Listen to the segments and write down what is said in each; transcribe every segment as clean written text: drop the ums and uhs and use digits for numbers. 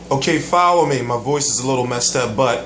Okay, follow me. My voice is a little messed up, but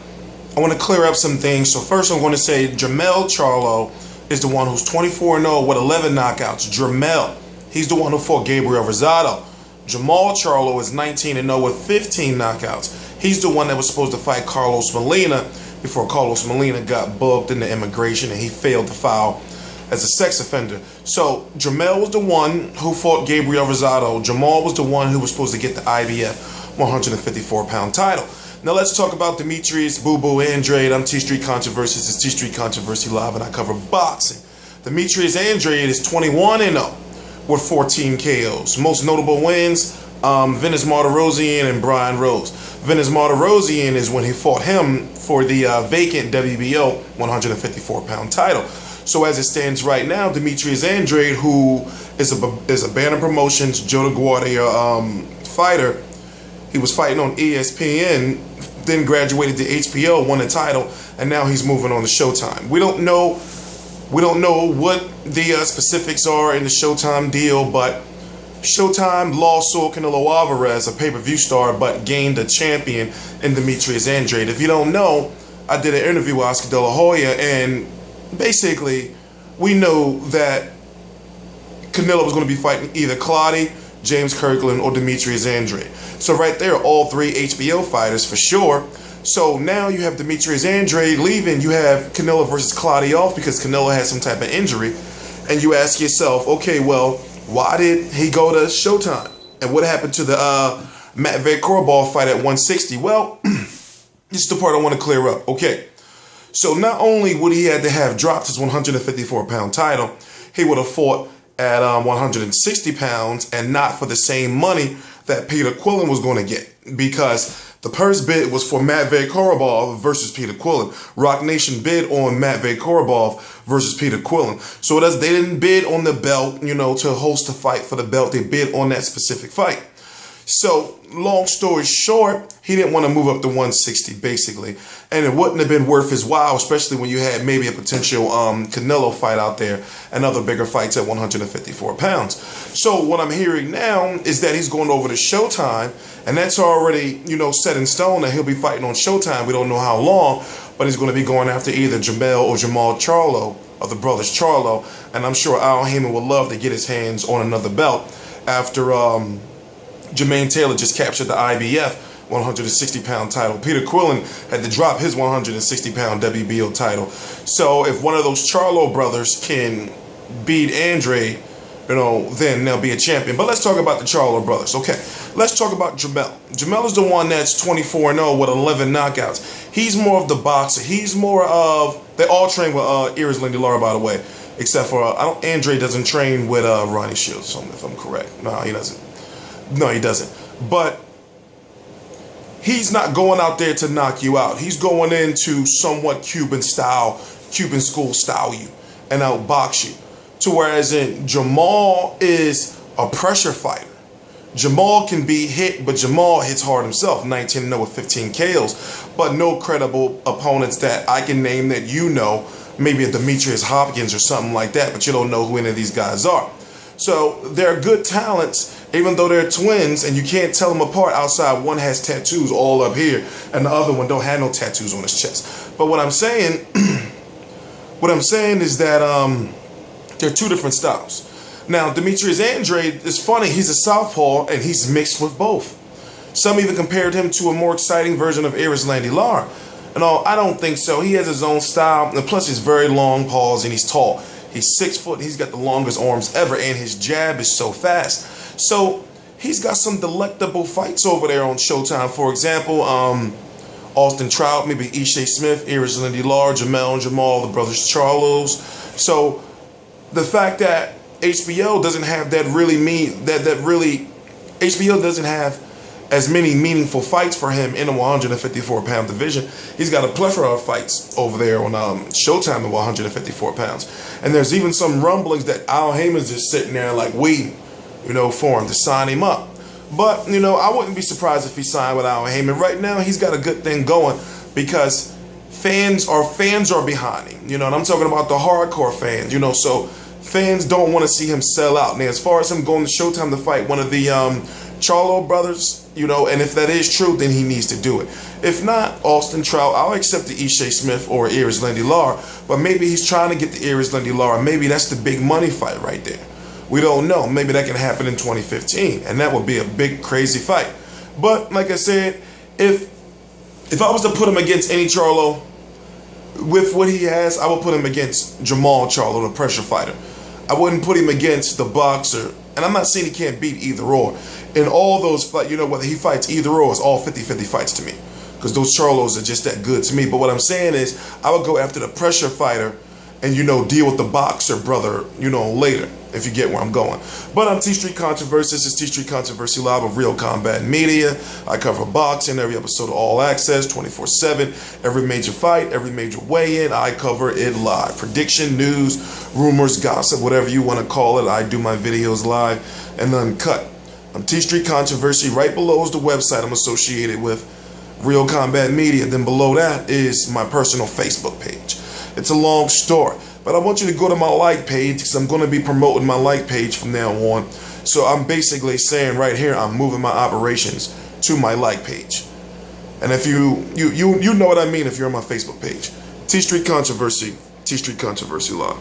I want to clear up some things. So first I'm going to say Jermell Charlo is the one who's 24-0 with 11 knockouts. Jermell, he's the one who fought Gabriel Rosado. Jamal Charlo is 19-0 with 15 knockouts. He's the one that was supposed to fight Carlos Molina before Carlos Molina got booked into immigration and he failed to file as a sex offender. So Jermell was the one who fought Gabriel Rosado. Jamal was the one who was supposed to get the IBF 154-pound title. Now let's talk about Demetrius Boo Boo Andrade. I'm T-Street Controversies. It's T-Street Controversy Live and I cover boxing. Demetrius Andrade is 21-0 with 14 KOs. Most notable wins, Vanes Martirosyan and Brian Rose. Vanes Martirosyan is when he fought him for the vacant WBO 154-pound title. So as it stands right now, Demetrius Andrade, who is a Banner Promotions Joe DeGuardia fighter, he was fighting on ESPN, then graduated to HBO, won the title, and now he's moving on to Showtime. We don't know what the specifics are in the Showtime deal, but Showtime lost Canelo Alvarez, a pay-per-view star, but gained a champion in Demetrius Andrade. If you don't know, I did an interview with Oscar De La Hoya, and basically, we know that Canelo was going to be fighting either Clottey, James Kirkland, or Demetrius Andrade. So right there, all three HBO fighters for sure. So now you have Demetrius Andrade leaving. You have Canelo versus Clottey off because Canelo had some type of injury. And you ask yourself, okay, well, why did he go to Showtime? And what happened to the Matvey Korobov fight at 160? Well, this is the part I want to clear up. Okay, so not only would he had to have dropped his 154-pound title, he would have fought at 160 pounds and not for the same money that Peter Quillin was going to get, because the purse bid was for Matvey Korobov versus Peter Quillin. Rock Nation bid on Matvey Korobov versus Peter Quillin. So they didn't bid on the belt, to host a fight for the belt. They bid on that specific fight. So long story short, he didn't want to move up to 160 basically, and it wouldn't have been worth his while, especially when you had maybe a potential Canelo fight out there and other bigger fights at 154 pounds. So what I'm hearing now is that he's going over to Showtime, and that's already set in stone that he'll be fighting on Showtime. We don't know how long, but he's going to be going after either Jermell or Jamal Charlo, of the brothers Charlo, and I'm sure Al Haymon would love to get his hands on another belt after Jermaine Taylor just captured the IBF 160-pound title. Peter Quillin had to drop his 160-pound WBO title. So if one of those Charlo brothers can beat Andrade, then they'll be a champion. But let's talk about the Charlo brothers. Okay, let's talk about Jermell. Jermell is the one that's 24-0 with 11 knockouts. He's more of the boxer. He's more of, they all train with Iris Lindy-Lara, by the way, except for Andrade doesn't train with Ronnie Shields, if I'm correct. No, he doesn't. No, he doesn't. But he's not going out there to knock you out. He's going into somewhat Cuban school style you and outbox you. To whereas in Jamal is a pressure fighter. Jamal can be hit, but Jamal hits hard himself. 19-0 with 15 KOs. But no credible opponents that I can name that maybe a Demetrius Hopkins or something like that, but you don't know who any of these guys are. So they're good talents, even though they're twins, and you can't tell them apart outside. One has tattoos all up here, and the other one don't have no tattoos on his chest. But what I'm saying, is that they're two different styles. Now, Demetrius Andrade is funny. He's a southpaw, and he's mixed with both. Some even compared him to a more exciting version of Iris Lindy-Lara. And I don't think so. He has his own style, and plus he's very long paws, and he's tall. He's 6 foot, he's got the longest arms ever, and his jab is so fast. So he's got some delectable fights over there on Showtime. For example, Austin Trout, maybe Ishe Smith, Iris Lindy-Lara, Jamel and Jamal, the brothers Charlos. So the fact that HBO doesn't have HBO doesn't have as many meaningful fights for him in a 154-pound division. He's got a plethora of fights over there on Showtime at 154 pounds. And there's even some rumblings that Al Haymon's just sitting there like waiting, for him to sign him up. But, I wouldn't be surprised if he signed with Al Haymon. Right now, he's got a good thing going because fans are behind him. And I'm talking about the hardcore fans, so fans don't want to see him sell out. Now, as far as him going to Showtime to fight one of the Charlo brothers, you know, and if that is true, then he needs to do it. If not, Austin Trout, I'll accept the Ishe Smith or Iris Lindy Lara, but maybe he's trying to get the Iris Lindy Lara. Maybe that's the big money fight right there. We don't know. Maybe that can happen in 2015, and that would be a big, crazy fight. But like I said, if I was to put him against any Charlo, with what he has, I would put him against Jamal Charlo, the pressure fighter. I wouldn't put him against the boxer. And I'm not saying he can't beat either or. In all those fights, you know, whether he fights either or, it's all 50-50 fights to me. Because those Charlos are just that good to me. But what I'm saying is, I would go after the pressure fighter and, you know, deal with the boxer brother, you know, later, if you get where I'm going. But on T Street Controversy, this is T Street Controversy Live of Real Combat Media. I cover boxing, every episode of All Access, 24/7, every major fight, every major weigh-in, I cover it live. Prediction, news, rumors, gossip, whatever you want to call it, I do my videos live and uncut. On T Street Controversy, right below is the website I'm associated with, Real Combat Media. Then below that is my personal Facebook page. It's a long story, but I want you to go to my like page because I'm going to be promoting my like page from now on. So I'm basically saying right here, I'm moving my operations to my like page. And if you know what I mean if you're on my Facebook page. T Street Controversy Live.